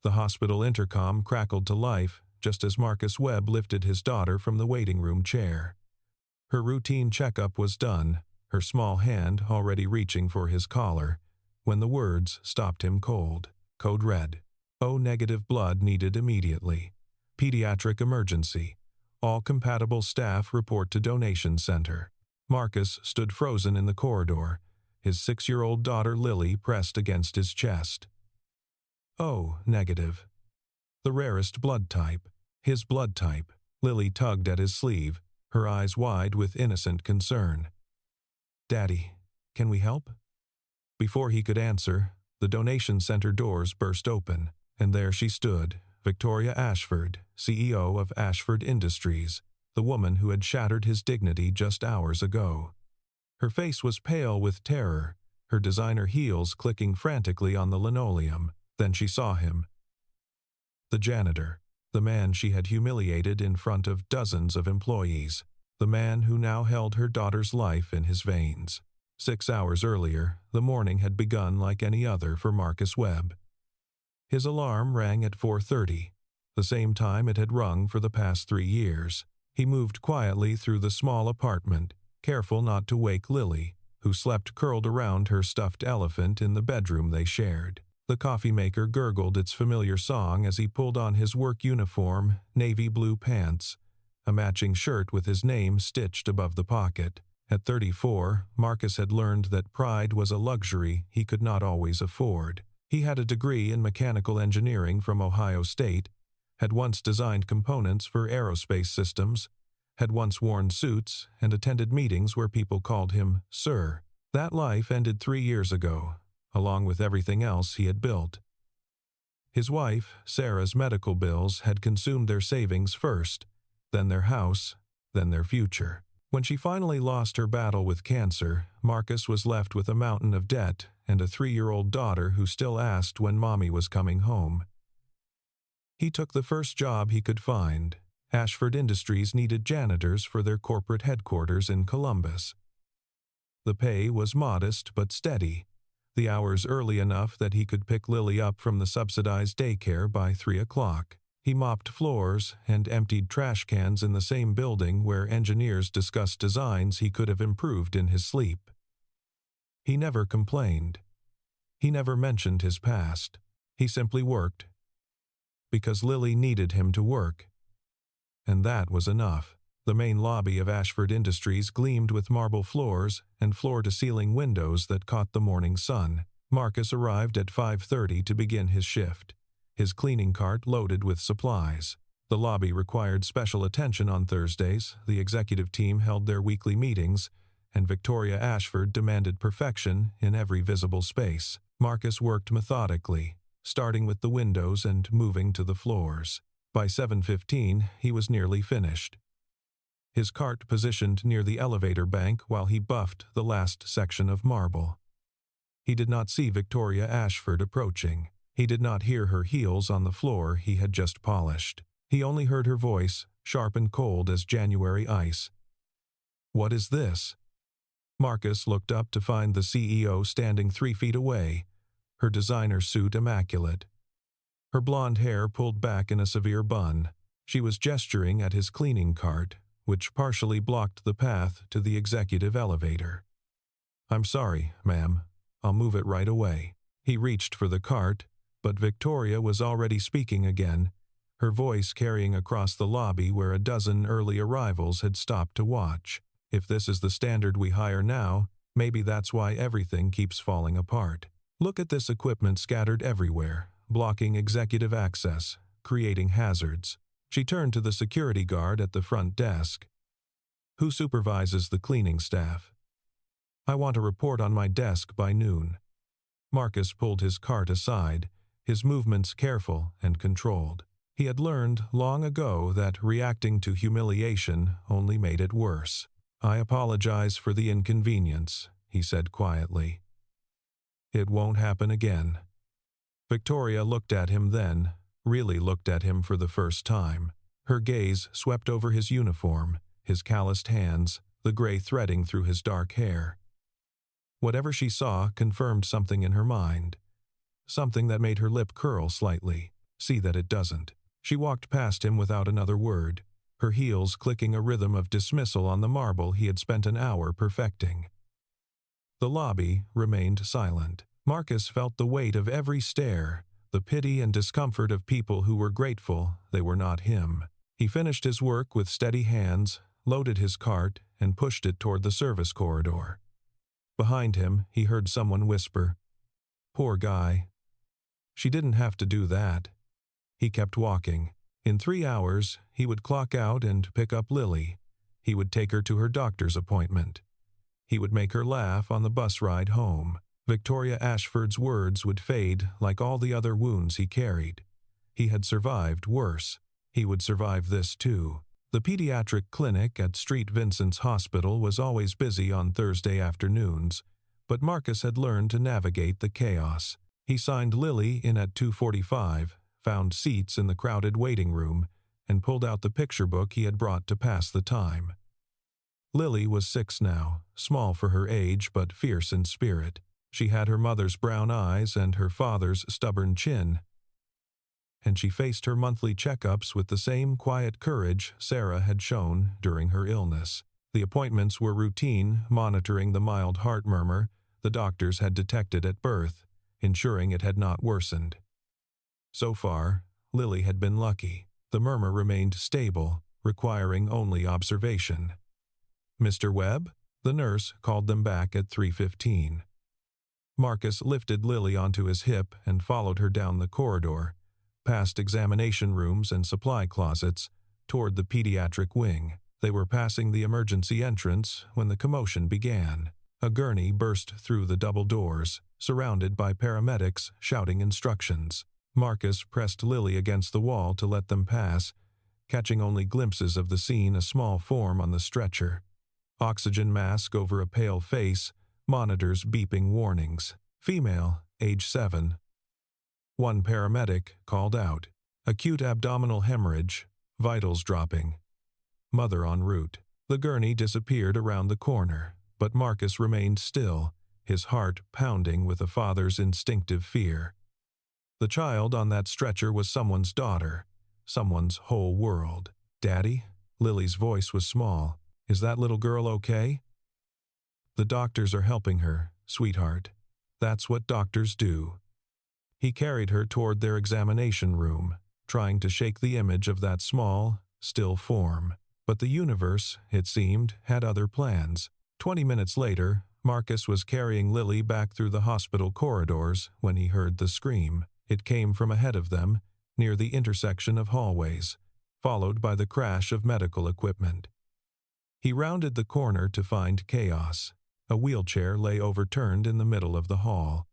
The hospital intercom crackled to life just as Marcus Webb lifted his daughter from the waiting room chair. Her routine checkup was done, her small hand already reaching for his collar, when the words stopped him cold. Code red. O-negative blood needed immediately. Pediatric emergency. All compatible staff report to donation center. Marcus stood frozen in the corridor, his 6-year-old daughter Lily pressed against his chest. O-negative. The rarest blood type. His blood type. Lily tugged at his sleeve, her eyes wide with innocent concern. "Daddy, can we help?" Before he could answer, the donation center doors burst open, and there she stood, Victoria Ashford, CEO of Ashford Industries, the woman who had shattered his dignity just hours ago. Her face was pale with terror, her designer heels clicking frantically on the linoleum. Then she saw him. The janitor, the man she had humiliated in front of dozens of employees, the man who now held her daughter's life in his veins. 6 hours earlier, the morning had begun like any other for Marcus Webb. His alarm rang at 4:30, the same time it had rung for the past 3 years. He moved quietly through the small apartment, careful not to wake Lily, who slept curled around her stuffed elephant in the bedroom they shared. The coffee maker gurgled its familiar song as he pulled on his work uniform, navy blue pants, a matching shirt with his name stitched above the pocket. At 34, Marcus had learned that pride was a luxury he could not always afford. He had a degree in mechanical engineering from Ohio State, had once designed components for aerospace systems, had once worn suits and attended meetings where people called him Sir. That life ended 3 years ago, along with everything else he had built. His wife, Sarah's medical bills had consumed their savings first, then their house, then their future. When she finally lost her battle with cancer, Marcus was left with a mountain of debt and a 3-year-old daughter who still asked when Mommy was coming home. He took the first job he could find. Ashford Industries needed janitors for their corporate headquarters in Columbus. The pay was modest but steady, the hours early enough that he could pick Lily up from the subsidized daycare by 3 o'clock. He mopped floors and emptied trash cans in the same building where engineers discussed designs he could have improved in his sleep. He never complained. He never mentioned his past. He simply worked. Because Lily needed him to work. And that was enough. The main lobby of Ashford Industries gleamed with marble floors and floor-to-ceiling windows that caught the morning sun. Marcus arrived at 5:30 to begin his shift, his cleaning cart loaded with supplies. The lobby required special attention on Thursdays, the executive team held their weekly meetings, and Victoria Ashford demanded perfection in every visible space. Marcus worked methodically, starting with the windows and moving to the floors. By 7:15, he was nearly finished. His cart positioned near the elevator bank while he buffed the last section of marble. He did not see Victoria Ashford approaching. He did not hear her heels on the floor he had just polished. He only heard her voice, sharp and cold as January ice. "What is this?" Marcus looked up to find the CEO standing 3 feet away, her designer suit immaculate. Her blonde hair pulled back in a severe bun. She was gesturing at his cleaning cart, which partially blocked the path to the executive elevator. "I'm sorry, ma'am. I'll move it right away." He reached for the cart, but Victoria was already speaking again, her voice carrying across the lobby where a dozen early arrivals had stopped to watch. "If this is the standard we hire now, maybe that's why everything keeps falling apart. Look at this equipment scattered everywhere, blocking executive access, creating hazards." She turned to the security guard at the front desk. "Who supervises the cleaning staff?" "I want a report on my desk by noon." Marcus pulled his cart aside, his movements careful and controlled. He had learned long ago that reacting to humiliation only made it worse. "I apologize for the inconvenience," he said quietly. "It won't happen again." Victoria looked at him then, really looked at him for the first time. Her gaze swept over his uniform, his calloused hands, the gray threading through his dark hair. Whatever she saw confirmed something in her mind, something that made her lip curl slightly. See that it doesn't. She walked past him without another word, her heels clicking a rhythm of dismissal on the marble he had spent an hour perfecting. The lobby remained silent. Marcus felt the weight of every stare, the pity and discomfort of people who were grateful they were not him. He finished his work with steady hands, loaded his cart, and pushed it toward the service corridor. Behind him, he heard someone whisper, "Poor guy." She didn't have to do that. He kept walking. In 3 hours, he would clock out and pick up Lily. He would take her to her doctor's appointment. He would make her laugh on the bus ride home. Victoria Ashford's words would fade like all the other wounds he carried. He had survived worse. He would survive this too. The pediatric clinic at St. Vincent's Hospital was always busy on Thursday afternoons, but Marcus had learned to navigate the chaos. He signed Lily in at 2:45, found seats in the crowded waiting room, and pulled out the picture book he had brought to pass the time. Lily was 6 now, small for her age but fierce in spirit. She had her mother's brown eyes and her father's stubborn chin, and she faced her monthly checkups with the same quiet courage Sarah had shown during her illness. The appointments were routine, monitoring the mild heart murmur the doctors had detected at birth, ensuring it had not worsened. So far, Lily had been lucky. The murmur remained stable, requiring only observation. "Mr. Webb?" The nurse called them back at 3:15. Marcus lifted Lily onto his hip and followed her down the corridor, past examination rooms and supply closets, toward the pediatric wing. They were passing the emergency entrance when the commotion began. A gurney burst through the double doors, surrounded by paramedics shouting instructions. Marcus pressed Lily against the wall to let them pass, catching only glimpses of the scene, a small form on the stretcher. Oxygen mask over a pale face, monitors beeping warnings. Female, age 7. One paramedic called out, "Acute abdominal hemorrhage, vitals dropping. Mother en route." The gurney disappeared around the corner, but Marcus remained still, his heart pounding with a father's instinctive fear. The child on that stretcher was someone's daughter, someone's whole world. "Daddy?" Lily's voice was small. "Is that little girl okay?" "The doctors are helping her, sweetheart. That's what doctors do." He carried her toward their examination room, trying to shake the image of that small, still form. But the universe, it seemed, had other plans. 20 minutes later, Marcus was carrying Lily back through the hospital corridors when he heard the scream. It came from ahead of them, near the intersection of hallways, followed by the crash of medical equipment. He rounded the corner to find chaos. A wheelchair lay overturned in the middle of the hall.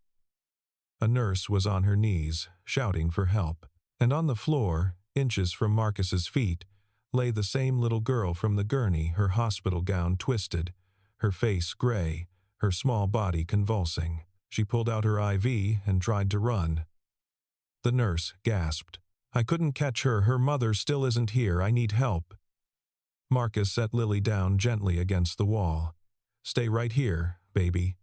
A nurse was on her knees, shouting for help. And on the floor, inches from Marcus's feet, lay the same little girl from the gurney, her hospital gown twisted, her face gray, her small body convulsing. She pulled out her IV and tried to run. The nurse gasped, "I couldn't catch her. Her mother still isn't here. I need help." Marcus set Lily down gently against the wall. "Stay right here, baby.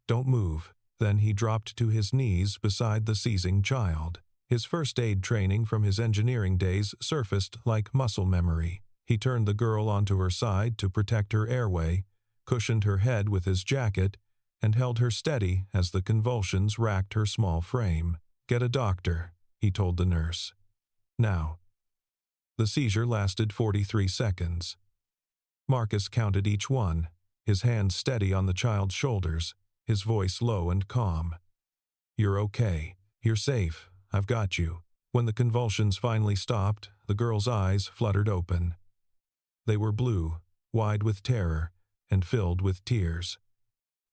Don't move." Then he dropped to his knees beside the seizing child. His first aid training from his engineering days surfaced like muscle memory. He turned the girl onto her side to protect her airway, cushioned her head with his jacket, and held her steady as the convulsions racked her small frame. "Get a doctor," he told the nurse. "Now." The seizure lasted 43 seconds. Marcus counted each one, his hands steady on the child's shoulders, his voice low and calm. "You're okay. You're safe. I've got you." When the convulsions finally stopped, the girl's eyes fluttered open. They were blue, wide with terror, and filled with tears.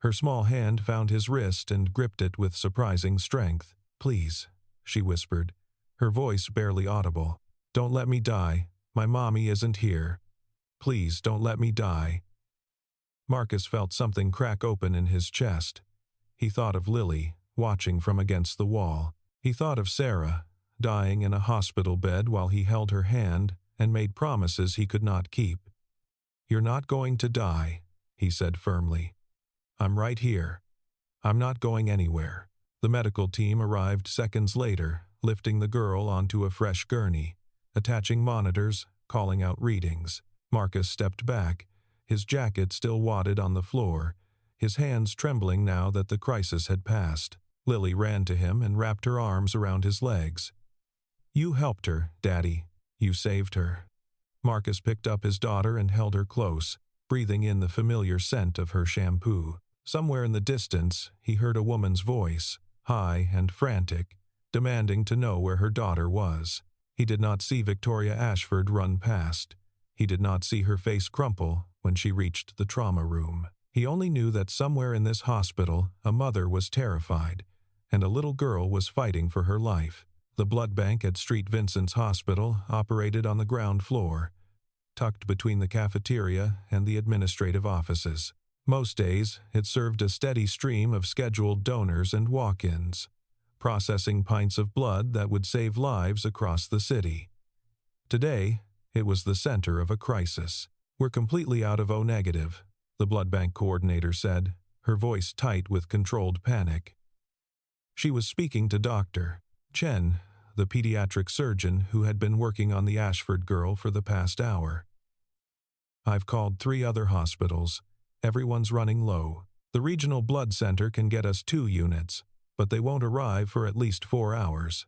Her small hand found his wrist and gripped it with surprising strength. "Please," she whispered, her voice barely audible. "Don't let me die. My mommy isn't here. Please don't let me die." Marcus felt something crack open in his chest. He thought of Lily, watching from against the wall. He thought of Sarah, dying in a hospital bed while he held her hand and made promises he could not keep. "You're not going to die," he said firmly. "I'm right here. I'm not going anywhere." The medical team arrived seconds later, lifting the girl onto a fresh gurney, attaching monitors, calling out readings. Marcus stepped back, his jacket still wadded on the floor, his hands trembling now that the crisis had passed. Lily ran to him and wrapped her arms around his legs. "You helped her, Daddy. You saved her." Marcus picked up his daughter and held her close, breathing in the familiar scent of her shampoo. Somewhere in the distance, he heard a woman's voice, high and frantic, demanding to know where her daughter was. He did not see Victoria Ashford run past. He did not see her face crumple when she reached the trauma room. He only knew that somewhere in this hospital, a mother was terrified, and a little girl was fighting for her life. The blood bank at St. Vincent's Hospital operated on the ground floor, tucked between the cafeteria and the administrative offices. Most days, it served a steady stream of scheduled donors and walk-ins, processing pints of blood that would save lives across the city. Today, it was the center of a crisis. "We're completely out of O-negative," the blood bank coordinator said, her voice tight with controlled panic. She was speaking to Dr. Chen, the pediatric surgeon who had been working on the Ashford girl for the past hour. "I've called 3 other hospitals. Everyone's running low. The regional blood center can get us 2 units, but they won't arrive for at least 4 hours.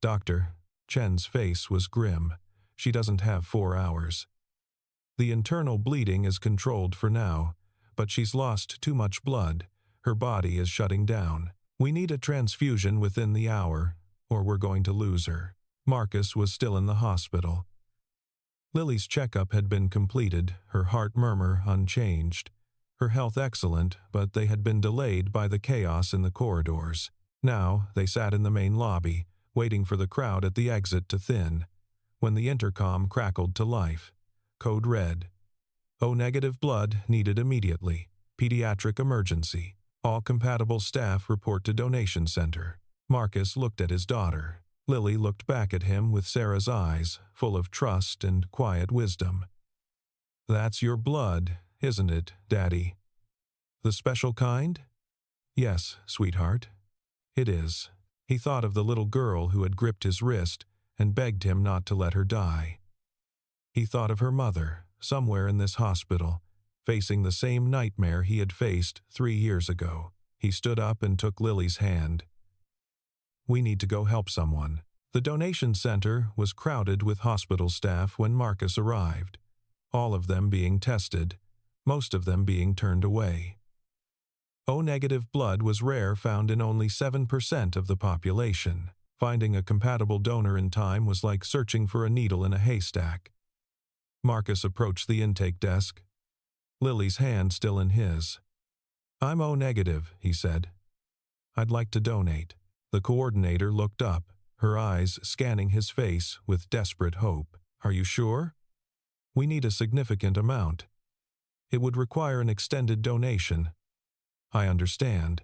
Dr. Chen's face was grim. She doesn't have 4 hours. The internal bleeding is controlled for now, but she's lost too much blood. Her body is shutting down. We need a transfusion within the hour, or we're going to lose her." Marcus was still in the hospital. Lily's checkup had been completed, her heart murmur unchanged. Her health excellent, but they had been delayed by the chaos in the corridors. Now they sat in the main lobby, waiting for the crowd at the exit to thin, when the intercom crackled to life. Code red. O-negative blood needed immediately. Pediatric emergency. All compatible staff report to donation center. Marcus looked at his daughter. Lily looked back at him with Sarah's eyes, full of trust and quiet wisdom. "That's your blood, isn't it, Daddy? The special kind?" "Yes, sweetheart. It is." He thought of the little girl who had gripped his wrist and begged him not to let her die. He thought of her mother, somewhere in this hospital, facing the same nightmare he had faced 3 years ago. He stood up and took Lily's hand. "We need to go help someone." The donation center was crowded with hospital staff when Marcus arrived, all of them being tested, most of them being turned away. O-negative blood was rare, found in only 7% of the population. Finding a compatible donor in time was like searching for a needle in a haystack. Marcus approached the intake desk, Lily's hand still in his. "I'm O-negative," he said. "I'd like to donate." The coordinator looked up, her eyes scanning his face with desperate hope. "Are you sure? We need a significant amount. It would require an extended donation." "I understand."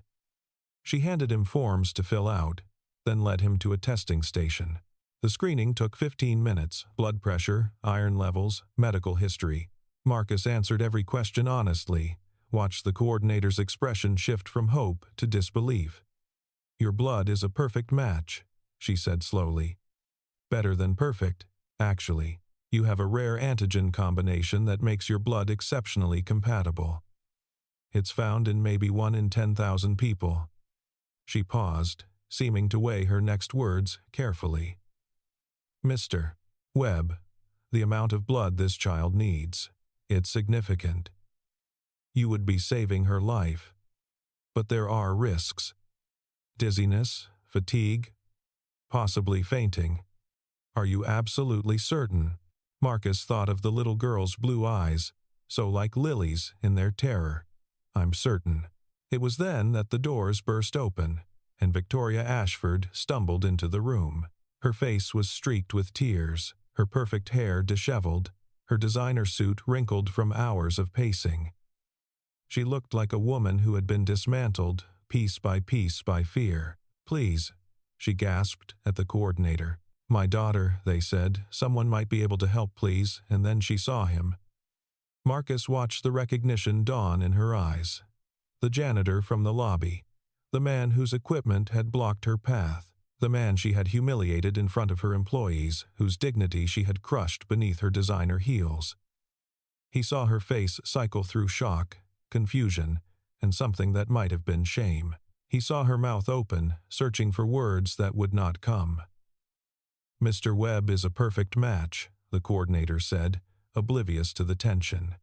She handed him forms to fill out, then led him to a testing station. The screening took 15 minutes, blood pressure, iron levels, medical history. Marcus answered every question honestly, watched the coordinator's expression shift from hope to disbelief. "Your blood is a perfect match," she said slowly. "Better than perfect, actually. You have a rare antigen combination that makes your blood exceptionally compatible. It's found in maybe 1 in 10,000 people." She paused, seeming to weigh her next words carefully. "Mr. Webb, the amount of blood this child needs, it's significant. You would be saving her life. But there are risks. Dizziness, fatigue, possibly fainting. Are you absolutely certain?" Marcus thought of the little girl's blue eyes, so like Lily's in their terror. "I'm certain." It was then that the doors burst open, and Victoria Ashford stumbled into the room. Her face was streaked with tears, her perfect hair disheveled, her designer suit wrinkled from hours of pacing. She looked like a woman who had been dismantled, piece by fear. "Please," she gasped at the coordinator. "My daughter," they said. "Someone might be able to help, please," and then she saw him. Marcus watched the recognition dawn in her eyes. The janitor from the lobby, the man whose equipment had blocked her path. The man she had humiliated in front of her employees, whose dignity she had crushed beneath her designer heels. He saw her face cycle through shock, confusion, and something that might have been shame. He saw her mouth open, searching for words that would not come. "Mr. Webb is a perfect match," the coordinator said, oblivious to the tension.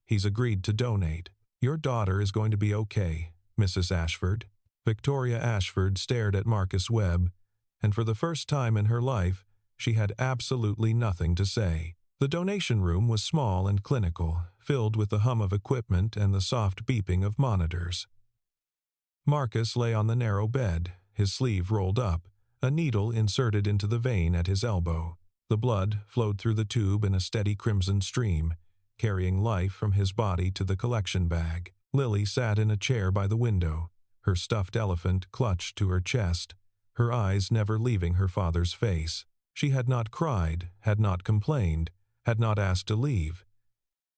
"He's agreed to donate. Your daughter is going to be okay, Mrs. Ashford." Victoria Ashford stared at Marcus Webb, and for the first time in her life, she had absolutely nothing to say. The donation room was small and clinical, filled with the hum of equipment and the soft beeping of monitors. Marcus lay on the narrow bed, his sleeve rolled up, a needle inserted into the vein at his elbow. The blood flowed through the tube in a steady crimson stream, carrying life from his body to the collection bag. Lily sat in a chair by the window, her stuffed elephant clutched to her chest, her eyes never leaving her father's face. She had not cried, had not complained, had not asked to leave.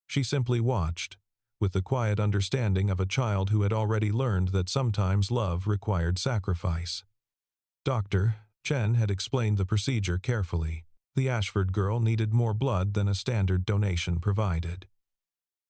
She simply watched, with the quiet understanding of a child who had already learned that sometimes love required sacrifice. Dr. Chen had explained the procedure carefully. The Ashford girl needed more blood than a standard donation provided.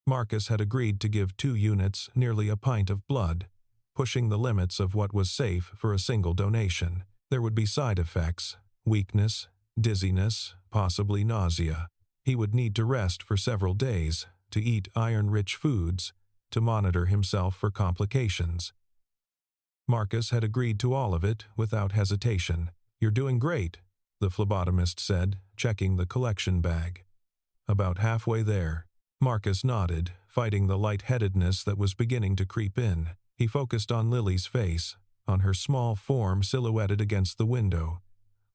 Marcus had agreed to give 2 units, nearly a pint of blood, pushing the limits of what was safe for a single donation. There would be side effects, weakness, dizziness, possibly nausea. He would need to rest for several days, to eat iron-rich foods, to monitor himself for complications. Marcus had agreed to all of it without hesitation. "You're doing great," the phlebotomist said, checking the collection bag. "About halfway there." Marcus nodded, fighting the lightheadedness that was beginning to creep in. He focused on Lily's face, on her small form silhouetted against the window,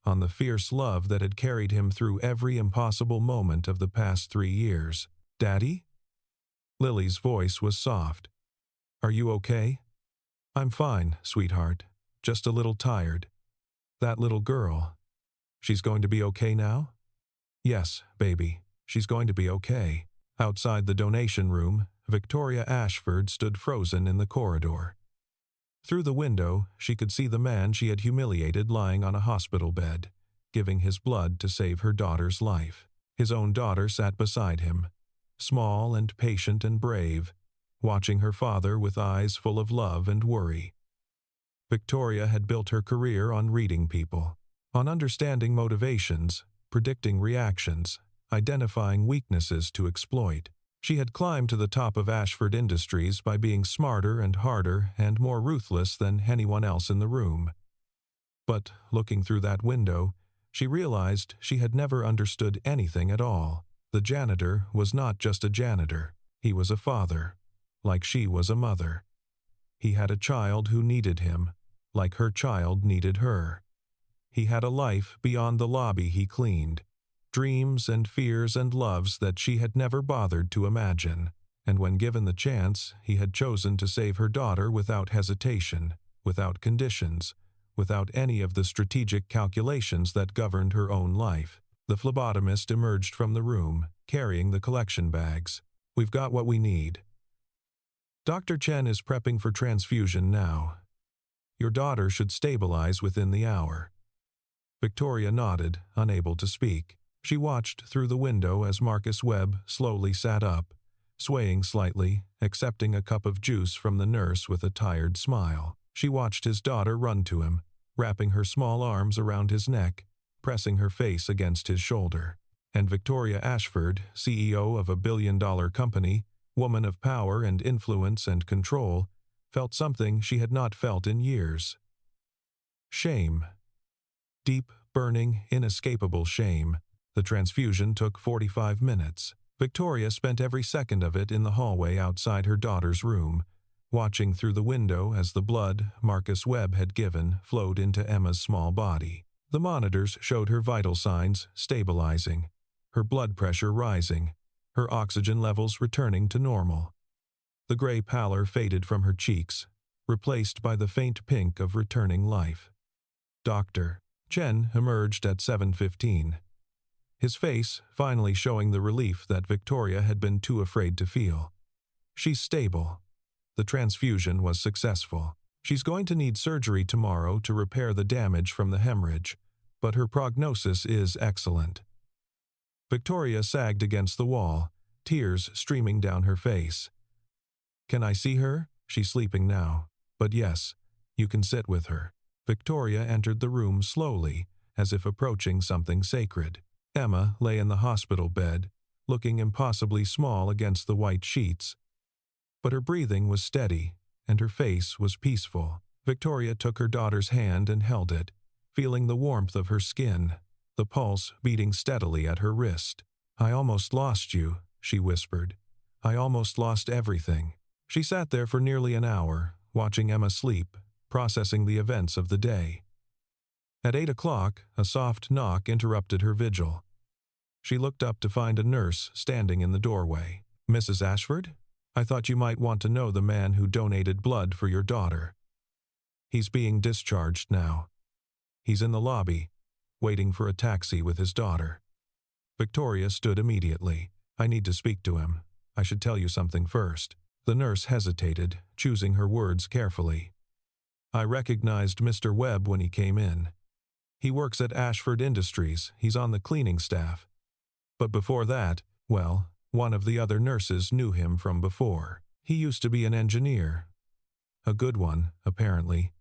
on the fierce love that had carried him through every impossible moment of the past 3 years. "Daddy?" Lily's voice was soft. "Are you okay?" "I'm fine, sweetheart. Just a little tired." "That little girl. She's going to be okay now?" "Yes, baby. She's going to be okay." Outside the donation room, Victoria Ashford stood frozen in the corridor. Through the window, she could see the man she had humiliated lying on a hospital bed, giving his blood to save her daughter's life. His own daughter sat beside him, small and patient and brave, watching her father with eyes full of love and worry. Victoria had built her career on reading people, on understanding motivations, predicting reactions, identifying weaknesses to exploit. She had climbed to the top of Ashford Industries by being smarter and harder and more ruthless than anyone else in the room. But, looking through that window, she realized she had never understood anything at all. The janitor was not just a janitor. He was a father, like she was a mother. He had a child who needed him, like her child needed her. He had a life beyond the lobby he cleaned, dreams and fears and loves that she had never bothered to imagine. And when given the chance, he had chosen to save her daughter without hesitation, without conditions, without any of the strategic calculations that governed her own life. The phlebotomist emerged from the room, carrying the collection bags. "We've got what we need. Dr. Chen is prepping for transfusion now. Your daughter should stabilize within the hour." Victoria nodded, unable to speak. She watched through the window as Marcus Webb slowly sat up, swaying slightly, accepting a cup of juice from the nurse with a tired smile. She watched his daughter run to him, wrapping her small arms around his neck, pressing her face against his shoulder. And Victoria Ashford, CEO of a billion-dollar company, woman of power and influence and control, felt something she had not felt in years. Shame. Deep, burning, inescapable shame. The transfusion took 45 minutes. Victoria spent every second of it in the hallway outside her daughter's room, watching through the window as the blood Marcus Webb had given flowed into Emma's small body. The monitors showed her vital signs stabilizing, her blood pressure rising, her oxygen levels returning to normal. The gray pallor faded from her cheeks, replaced by the faint pink of returning life. Dr. Chen emerged at 7:15. His face finally showing the relief that Victoria had been too afraid to feel. "She's stable. The transfusion was successful." She's going to need surgery tomorrow to repair the damage from the hemorrhage, but her prognosis is excellent. Victoria sagged against the wall, tears streaming down her face. Can I see her? She's sleeping now. But yes, you can sit with her. Victoria entered the room slowly, as if approaching something sacred. Emma lay in the hospital bed, looking impossibly small against the white sheets. But her breathing was steady, and her face was peaceful. Victoria took her daughter's hand and held it, feeling the warmth of her skin, the pulse beating steadily at her wrist. I almost lost you, she whispered. I almost lost everything. She sat there for nearly an hour, watching Emma sleep, processing the events of the day. At 8 o'clock, a soft knock interrupted her vigil. She looked up to find a nurse standing in the doorway. Mrs. Ashford? I thought you might want to know the man who donated blood for your daughter. He's being discharged now. He's in the lobby, waiting for a taxi with his daughter. Victoria stood immediately. I need to speak to him. I should tell you something first. The nurse hesitated, choosing her words carefully. I recognized Mr. Webb when he came in. He works at Ashford Industries. He's on the cleaning staff. But before that, well, one of the other nurses knew him from before. He used to be an engineer. A good one, apparently.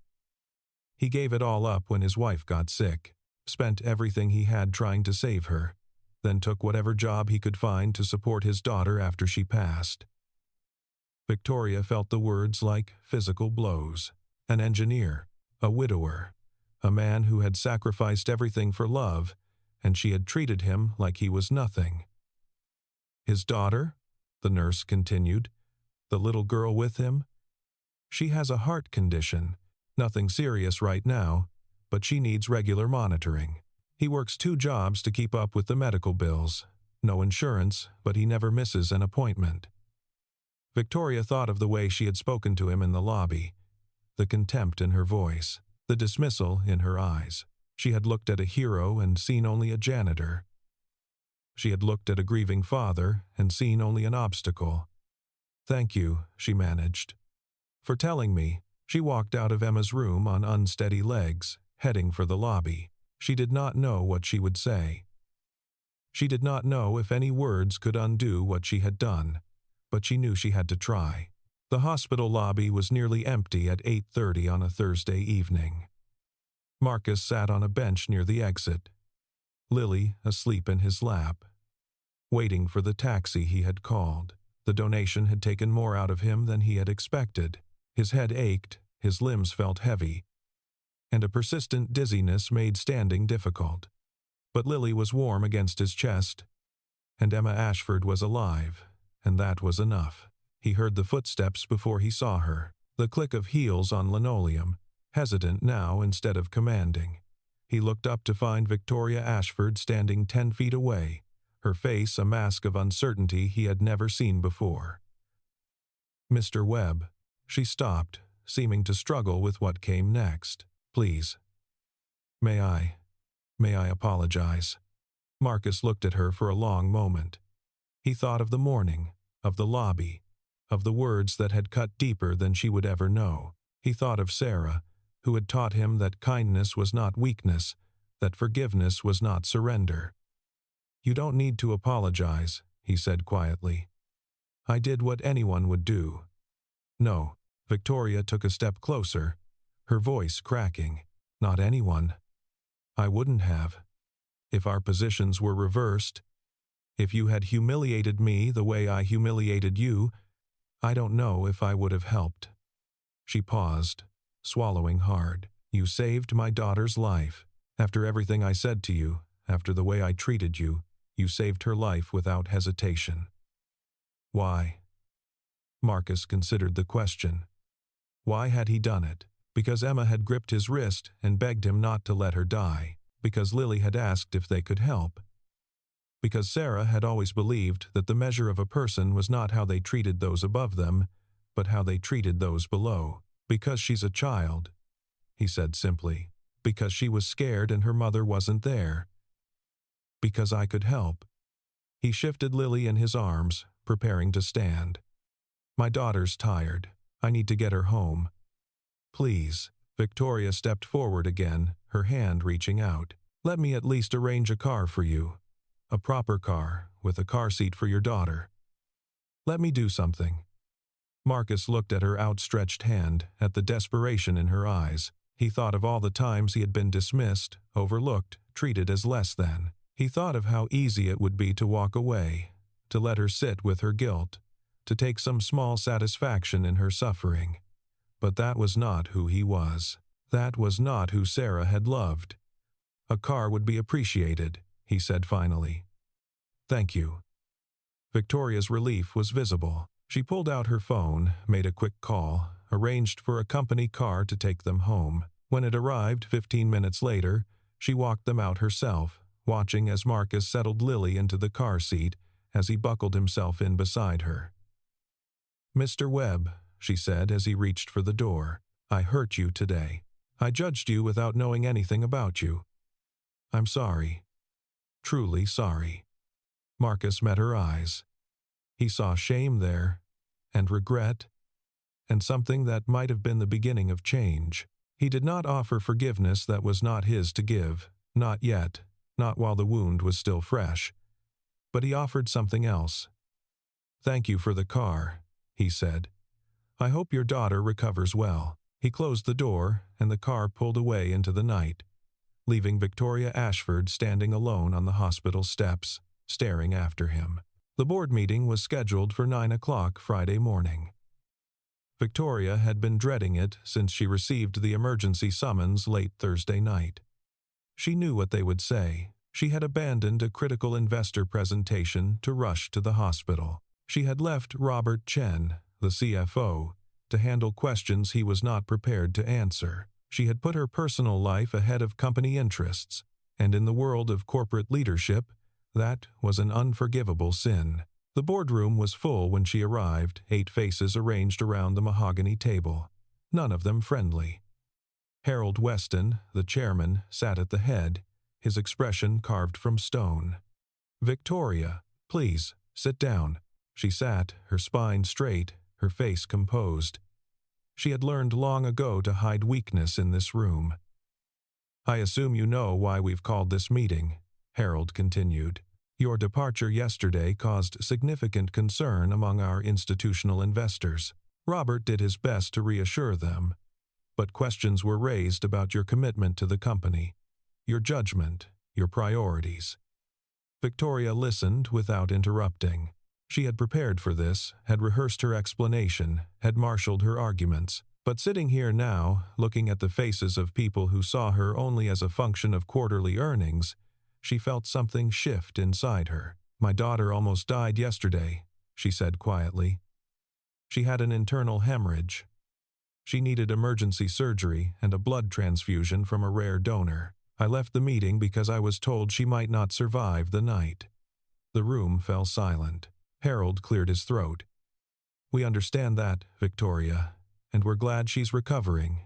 He gave it all up when his wife got sick, spent everything he had trying to save her, then took whatever job he could find to support his daughter after she passed. Victoria felt the words like physical blows. An engineer, a widower, a man who had sacrificed everything for love, and she had treated him like he was nothing. His daughter, the nurse continued, the little girl with him? She has a heart condition, nothing serious right now, but she needs regular monitoring. He works 2 jobs to keep up with the medical bills. No insurance, but he never misses an appointment. Victoria thought of the way she had spoken to him in the lobby, the contempt in her voice, the dismissal in her eyes. She had looked at a hero and seen only a janitor. She had looked at a grieving father and seen only an obstacle. Thank you, she managed. For telling me. She walked out of Emma's room on unsteady legs, heading for the lobby. She did not know what she would say. She did not know if any words could undo what she had done, but she knew she had to try. The hospital lobby was nearly empty at 8:30 on a Thursday evening. Marcus sat on a bench near the exit, Lily asleep in his lap, waiting for the taxi he had called. The donation had taken more out of him than he had expected. His head ached, his limbs felt heavy, and a persistent dizziness made standing difficult. But Lily was warm against his chest, and Emma Ashford was alive, and that was enough. He heard the footsteps before he saw her, the click of heels on linoleum, hesitant now instead of commanding. He looked up to find Victoria Ashford standing 10 feet away, her face a mask of uncertainty he had never seen before. Mr. Webb. She stopped, seeming to struggle with what came next. Please. May I apologize? Marcus looked at her for a long moment. He thought of the morning, of the lobby, of the words that had cut deeper than she would ever know. He thought of Sarah, who had taught him that kindness was not weakness, that forgiveness was not surrender. You don't need to apologize, he said quietly. I did what anyone would do. No. Victoria took a step closer, her voice cracking. Not anyone. I wouldn't have. If our positions were reversed, if you had humiliated me the way I humiliated you, I don't know if I would have helped. She paused, swallowing hard. You saved my daughter's life. After everything I said to you, after the way I treated you, you saved her life without hesitation. Why? Marcus considered the question. Why had he done it? Because Emma had gripped his wrist and begged him not to let her die. Because Lily had asked if they could help. Because Sarah had always believed that the measure of a person was not how they treated those above them, but how they treated those below. Because she's a child, he said simply. Because she was scared and her mother wasn't there. Because I could help. He shifted Lily in his arms, preparing to stand. My daughter's tired. I need to get her home. Please. Victoria stepped forward again, her hand reaching out. Let me at least arrange a car for you. A proper car, with a car seat for your daughter. Let me do something. Marcus looked at her outstretched hand, at the desperation in her eyes. He thought of all the times he had been dismissed, overlooked, treated as less than. He thought of how easy it would be to walk away, to let her sit with her guilt, to take some small satisfaction in her suffering. But that was not who he was. That was not who Sarah had loved. A car would be appreciated, he said finally. Thank you. Victoria's relief was visible. She pulled out her phone, made a quick call, arranged for a company car to take them home. When it arrived 15 minutes later, she walked them out herself, watching as Marcus settled Lily into the car seat as he buckled himself in beside her. Mr. Webb, she said as he reached for the door, I hurt you today. I judged you without knowing anything about you. I'm sorry. Truly sorry. Marcus met her eyes. He saw shame there, and regret, and something that might have been the beginning of change. He did not offer forgiveness that was not his to give, not yet, not while the wound was still fresh. But he offered something else. Thank you for the car, he said. I hope your daughter recovers well. He closed the door, and the car pulled away into the night, leaving Victoria Ashford standing alone on the hospital steps, staring after him. The board meeting was scheduled for 9 o'clock Friday morning. Victoria had been dreading it since she received the emergency summons late Thursday night. She knew what they would say. She had abandoned a critical investor presentation to rush to the hospital. She had left Robert Chen, the CFO, to handle questions he was not prepared to answer. She had put her personal life ahead of company interests, and in the world of corporate leadership, that was an unforgivable sin. The boardroom was full when she arrived, 8 faces arranged around the mahogany table, none of them friendly. Harold Weston, the chairman, sat at the head, his expression carved from stone. Victoria, please, sit down. She sat, her spine straight, her face composed. She had learned long ago to hide weakness in this room. I assume you know why we've called this meeting, Harold continued. Your departure yesterday caused significant concern among our institutional investors. Robert did his best to reassure them, but questions were raised about your commitment to the company, your judgment, your priorities. Victoria listened without interrupting. She had prepared for this, had rehearsed her explanation, had marshaled her arguments. But sitting here now, looking at the faces of people who saw her only as a function of quarterly earnings, she felt something shift inside her. My daughter almost died yesterday, she said quietly. She had an internal hemorrhage. She needed emergency surgery and a blood transfusion from a rare donor. I left the meeting because I was told she might not survive the night. The room fell silent. Harold cleared his throat. We understand that, Victoria, and we're glad she's recovering.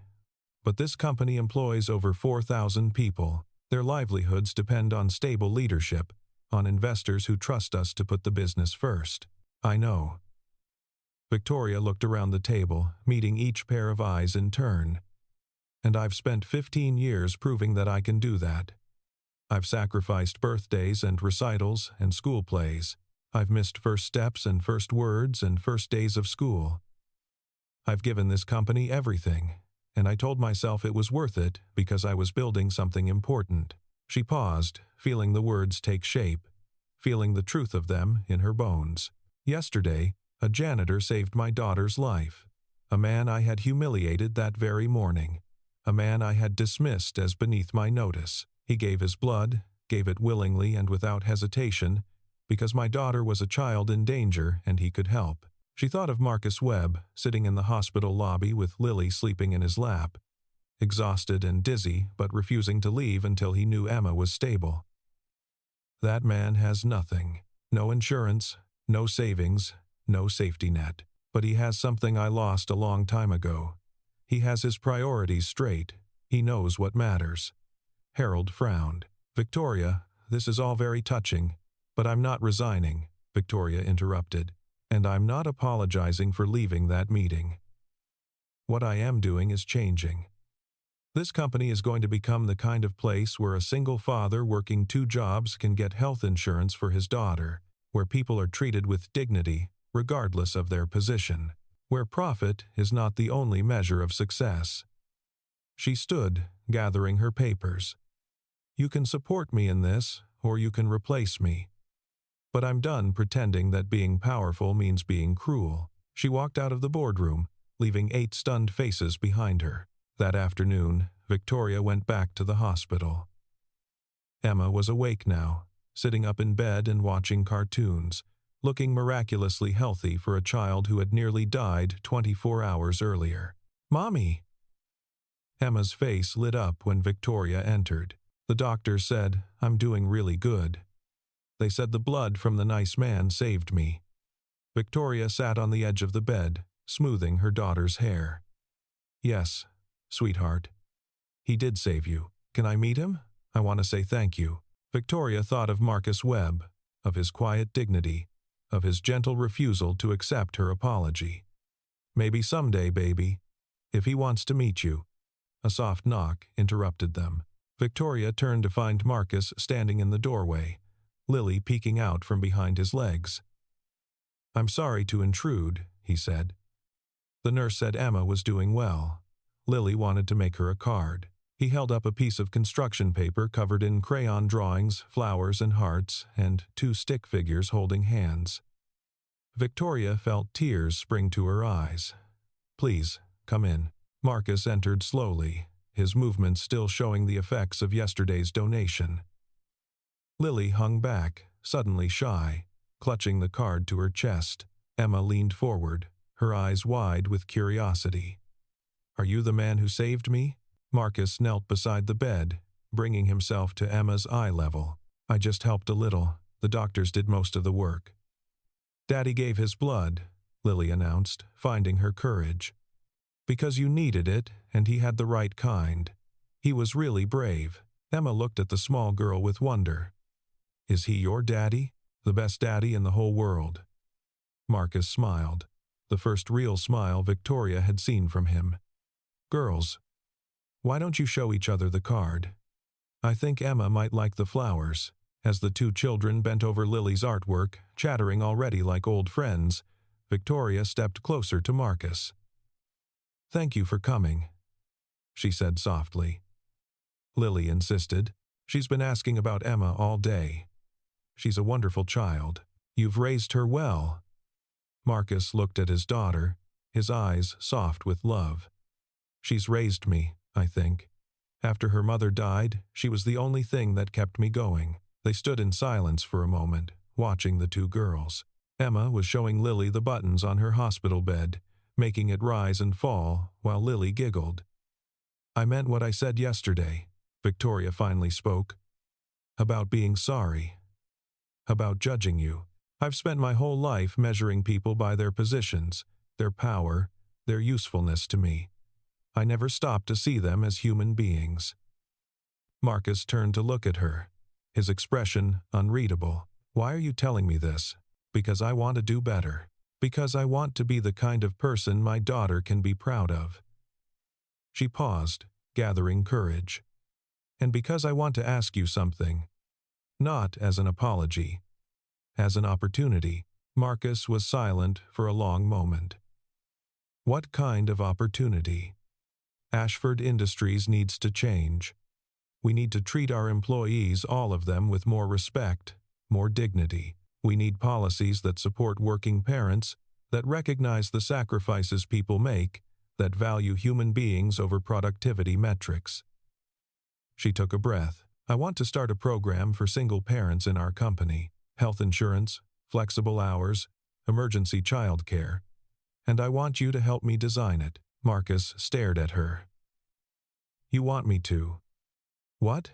But this company employs over 4,000 people. Their livelihoods depend on stable leadership, on investors who trust us to put the business first. I know. Victoria looked around the table, meeting each pair of eyes in turn. And I've spent 15 years proving that I can do that. I've sacrificed birthdays and recitals and school plays. I've missed first steps and first words and first days of school. I've given this company everything, and I told myself it was worth it because I was building something important. She paused, feeling the words take shape, feeling the truth of them in her bones. Yesterday, a janitor saved my daughter's life, a man I had humiliated that very morning, a man I had dismissed as beneath my notice. He gave his blood, gave it willingly and without hesitation, because my daughter was a child in danger and he could help. She thought of Marcus Webb, sitting in the hospital lobby with Lily sleeping in his lap, exhausted and dizzy but refusing to leave until he knew Emma was stable. That man has nothing, no insurance, no savings, no safety net. But he has something I lost a long time ago. He has his priorities straight. He knows what matters. Harold frowned. Victoria, this is all very touching. But I'm not resigning, Victoria interrupted, and I'm not apologizing for leaving that meeting. What I am doing is changing. This company is going to become the kind of place where a single father working 2 jobs can get health insurance for his daughter, where people are treated with dignity, regardless of their position, where profit is not the only measure of success. She stood, gathering her papers. You can support me in this, or you can replace me. But I'm done pretending that being powerful means being cruel. She walked out of the boardroom, leaving 8 stunned faces behind her. That afternoon, Victoria went back to the hospital. Emma was awake now, sitting up in bed and watching cartoons, looking miraculously healthy for a child who had nearly died 24 hours earlier. "Mommy!" Emma's face lit up when Victoria entered. "The doctor said, I'm doing really good. They said the blood from the nice man saved me." Victoria sat on the edge of the bed, smoothing her daughter's hair. "Yes, sweetheart. He did save you. Can I meet him? I want to say thank you." Victoria thought of Marcus Webb, of his quiet dignity, of his gentle refusal to accept her apology. "Maybe someday, baby. If he wants to meet you." A soft knock interrupted them. Victoria turned to find Marcus standing in the doorway, Lily peeking out from behind his legs. "I'm sorry to intrude," he said. The nurse said Emma was doing well. Lily wanted to make her a card. He held up a piece of construction paper covered in crayon drawings, flowers and hearts, and 2 stick figures holding hands. Victoria felt tears spring to her eyes. "Please, come in." Marcus entered slowly, his movements still showing the effects of yesterday's donation. Lily hung back, suddenly shy, clutching the card to her chest. Emma leaned forward, her eyes wide with curiosity. "Are you the man who saved me?" Marcus knelt beside the bed, bringing himself to Emma's eye level. "I just helped a little. The doctors did most of the work." "Daddy gave his blood," Lily announced, finding her courage. "Because you needed it, and he had the right kind. He was really brave." Emma looked at the small girl with wonder. "Is he your daddy? The best daddy in the whole world?" Marcus smiled, the first real smile Victoria had seen from him. "Girls, why don't you show each other the card? I think Emma might like the flowers." As the 2 children bent over Lily's artwork, chattering already like old friends, Victoria stepped closer to Marcus. "Thank you for coming," she said softly. Lily insisted. "She's been asking about Emma all day. She's a wonderful child. You've raised her well." Marcus looked at his daughter, his eyes soft with love. "She's raised me, I think. After her mother died, she was the only thing that kept me going." They stood in silence for a moment, watching the 2 girls. Emma was showing Lily the buttons on her hospital bed, making it rise and fall, while Lily giggled. "I meant what I said yesterday," Victoria finally spoke. "About being sorry. About judging you. I've spent my whole life measuring people by their positions, their power, their usefulness to me. I never stopped to see them as human beings." Marcus turned to look at her, his expression unreadable. "Why are you telling me this?" "Because I want to do better. Because I want to be the kind of person my daughter can be proud of." She paused, gathering courage. "And because I want to ask you something. Not as an apology. As an opportunity." Marcus was silent for a long moment. "What kind of opportunity?" "Ashford Industries needs to change. We need to treat our employees, all of them, with more respect, more dignity. We need policies that support working parents, that recognize the sacrifices people make, that value human beings over productivity metrics." She took a breath. "I want to start a program for single parents in our company. Health insurance, flexible hours, emergency childcare. And I want you to help me design it." Marcus stared at her. "You want me to? What?"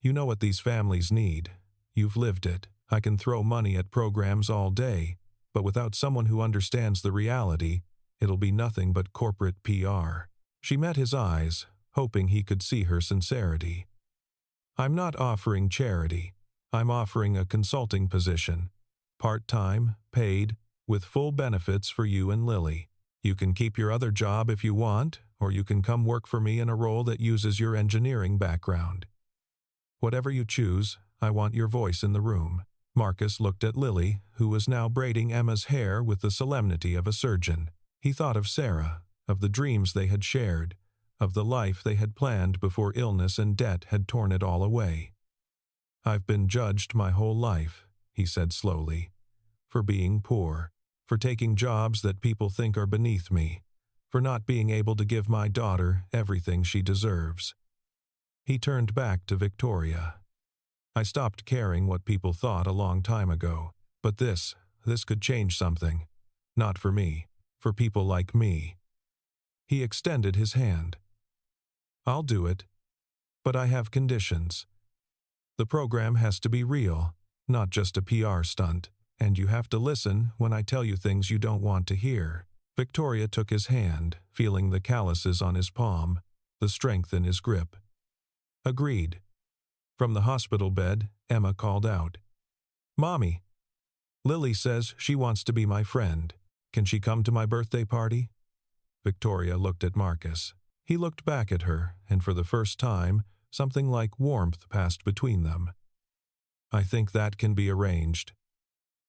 "You know what these families need. You've lived it. I can throw money at programs all day, but without someone who understands the reality, it'll be nothing but corporate PR." She met his eyes, hoping he could see her sincerity. "I'm not offering charity. I'm offering a consulting position. Part-time, paid, with full benefits for you and Lily. You can keep your other job if you want, or you can come work for me in a role that uses your engineering background. Whatever you choose, I want your voice in the room." Marcus looked at Lily, who was now braiding Emma's hair with the solemnity of a surgeon. He thought of Sarah, of the dreams they had shared, of the life they had planned before illness and debt had torn it all away. "I've been judged my whole life," he said slowly, "for being poor, for taking jobs that people think are beneath me, for not being able to give my daughter everything she deserves." He turned back to Victoria. "I stopped caring what people thought a long time ago, but this could change something. Not for me, for people like me." He extended his hand. "I'll do it, but I have conditions. The program has to be real, not just a PR stunt, and you have to listen when I tell you things you don't want to hear." Victoria took his hand, feeling the calluses on his palm, the strength in his grip. "Agreed." From the hospital bed, Emma called out, "Mommy, Lily says she wants to be my friend. Can she come to my birthday party?" Victoria looked at Marcus. He looked back at her, and for the first time, something like warmth passed between them. "I think that can be arranged,"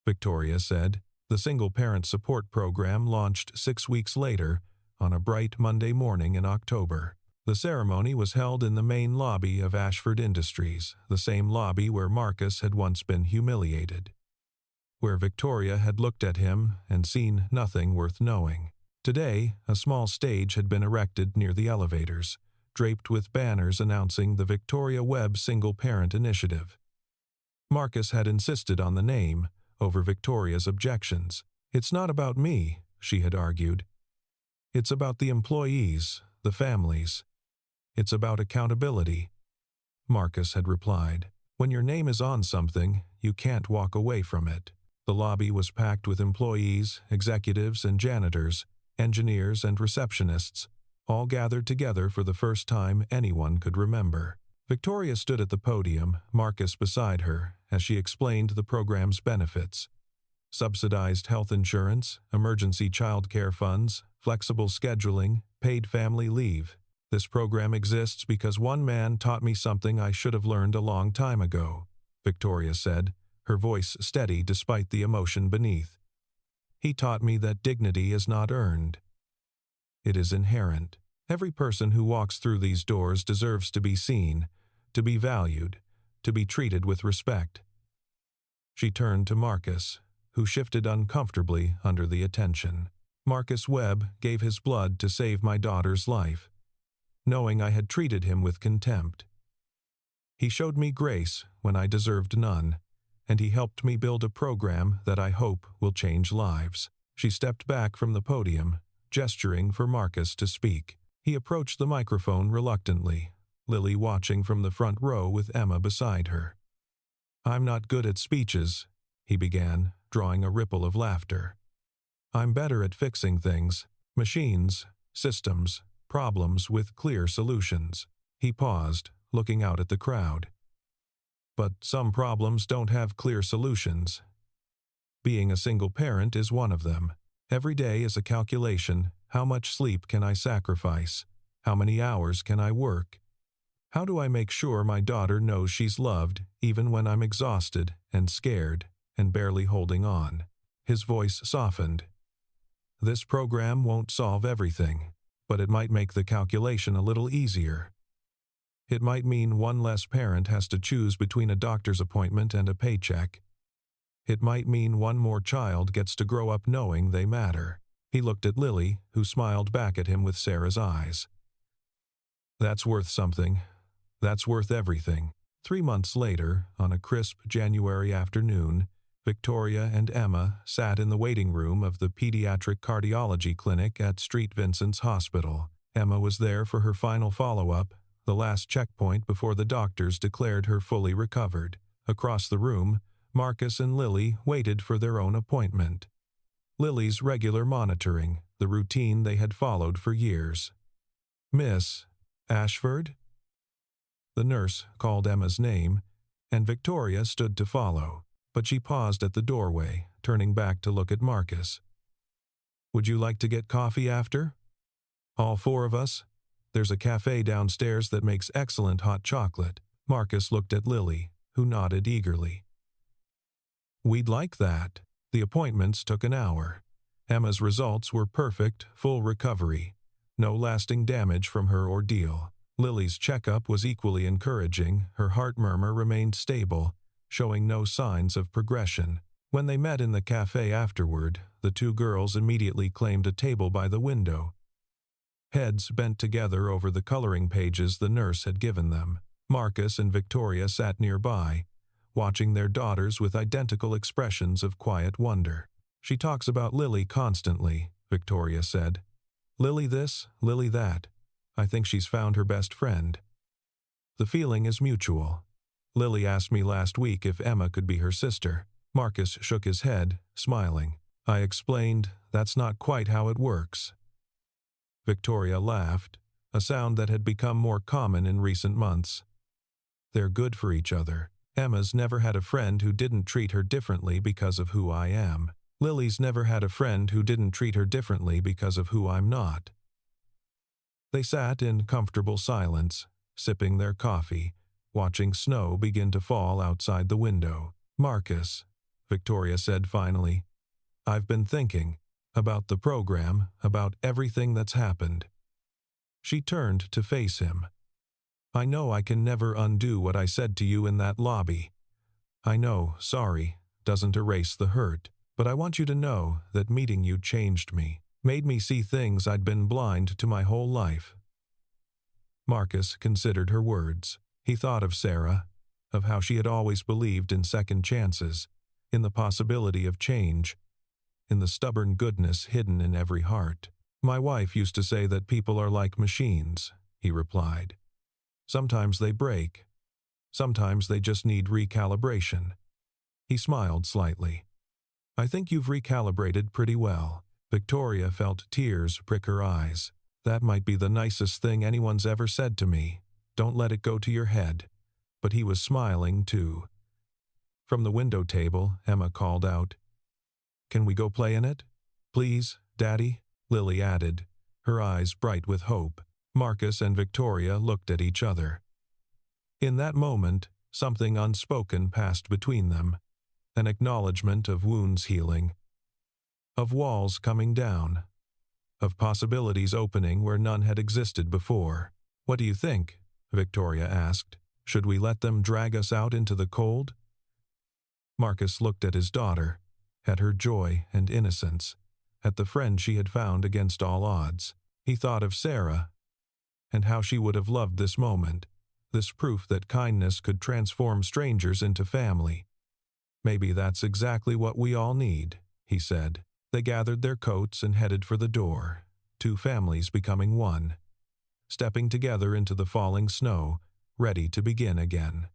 Victoria said. The single-parent support program launched 6 weeks later, on a bright Monday morning in October. The ceremony was held in the main lobby of Ashford Industries, the same lobby where Marcus had once been humiliated, where Victoria had looked at him and seen nothing worth knowing. Today, a small stage had been erected near the elevators, draped with banners announcing the Victoria Webb Single Parent Initiative. Marcus had insisted on the name over Victoria's objections. "It's not about me," she had argued. "It's about the employees, the families. It's about accountability." Marcus had replied, "When your name is on something, you can't walk away from it." The lobby was packed with employees, executives and janitors, engineers and receptionists, all gathered together for the first time anyone could remember. Victoria stood at the podium, Marcus beside her, as she explained the program's benefits. Subsidized health insurance, emergency child care funds, flexible scheduling, paid family leave. "This program exists because one man taught me something I should have learned a long time ago," Victoria said, her voice steady despite the emotion beneath. "He taught me that dignity is not earned. It is inherent. Every person who walks through these doors deserves to be seen, to be valued, to be treated with respect." She turned to Marcus, who shifted uncomfortably under the attention. "Marcus Webb gave his blood to save my daughter's life, knowing I had treated him with contempt. He showed me grace when I deserved none, and he helped me build a program that I hope will change lives." She stepped back from the podium, gesturing for Marcus to speak. He approached the microphone reluctantly, Lily watching from the front row with Emma beside her. "I'm not good at speeches," he began, drawing a ripple of laughter. "I'm better at fixing things, machines, systems, problems with clear solutions." He paused, looking out at the crowd. "But some problems don't have clear solutions. Being a single parent is one of them. Every day is a calculation. How much sleep can I sacrifice? How many hours can I work? How do I make sure my daughter knows she's loved even when I'm exhausted and scared and barely holding on?" His voice softened. "This program won't solve everything, but it might make the calculation a little easier. It might mean one less parent has to choose between a doctor's appointment and a paycheck. It might mean one more child gets to grow up knowing they matter." He looked at Lily, who smiled back at him with Sarah's eyes. "That's worth something. That's worth everything." 3 months later, on a crisp January afternoon, Victoria and Emma sat in the waiting room of the pediatric cardiology clinic at St. Vincent's Hospital. Emma was there for her final follow-up, the last checkpoint before the doctors declared her fully recovered. Across the room, Marcus and Lily waited for their own appointment. Lily's regular monitoring, the routine they had followed for years. "Miss Ashford?" The nurse called Emma's name, and Victoria stood to follow, but she paused at the doorway, turning back to look at Marcus. Would you like to get coffee after? All four of us? There's a cafe downstairs that makes excellent hot chocolate. Marcus looked at Lily, who nodded eagerly. We'd like that. The appointments took an hour. Emma's results were perfect, full recovery. No lasting damage from her ordeal. Lily's checkup was equally encouraging. Her heart murmur remained stable, showing no signs of progression. When they met in the cafe afterward, the two girls immediately claimed a table by the window. Heads bent together over the coloring pages the nurse had given them. Marcus and Victoria sat nearby, watching their daughters with identical expressions of quiet wonder. She talks about Lily constantly, Victoria said. Lily this, Lily that. I think she's found her best friend. The feeling is mutual. Lily asked me last week if Emma could be her sister. Marcus shook his head, smiling. I explained, that's not quite how it works. Victoria laughed, a sound that had become more common in recent months. They're good for each other. Emma's never had a friend who didn't treat her differently because of who I am. Lily's never had a friend who didn't treat her differently because of who I'm not. They sat in comfortable silence, sipping their coffee, watching snow begin to fall outside the window. Marcus, Victoria said finally, I've been thinking about the program, about everything that's happened. She turned to face him. I know I can never undo what I said to you in that lobby. I know, sorry, doesn't erase the hurt, but I want you to know that meeting you changed me, made me see things I'd been blind to my whole life. Marcus considered her words. He thought of Sarah, of how she had always believed in second chances, in the possibility of change, in the stubborn goodness hidden in every heart. My wife used to say that people are like machines, he replied. Sometimes they break. Sometimes they just need recalibration. He smiled slightly. I think you've recalibrated pretty well. Victoria felt tears prick her eyes. That might be the nicest thing anyone's ever said to me. Don't let it go to your head. But he was smiling too. From the window table, Emma called out, Can we go play in it? Please, Daddy? Lily added, her eyes bright with hope. Marcus and Victoria looked at each other. In that moment, something unspoken passed between them, an acknowledgement of wounds healing, of walls coming down, of possibilities opening where none had existed before. What do you think? Victoria asked. Should we let them drag us out into the cold? Marcus looked at his daughter, at her joy and innocence, at the friend she had found against all odds. He thought of Sarah, and how she would have loved this moment, this proof that kindness could transform strangers into family. Maybe that's exactly what we all need, he said. They gathered their coats and headed for the door, two families becoming one, stepping together into the falling snow, ready to begin again.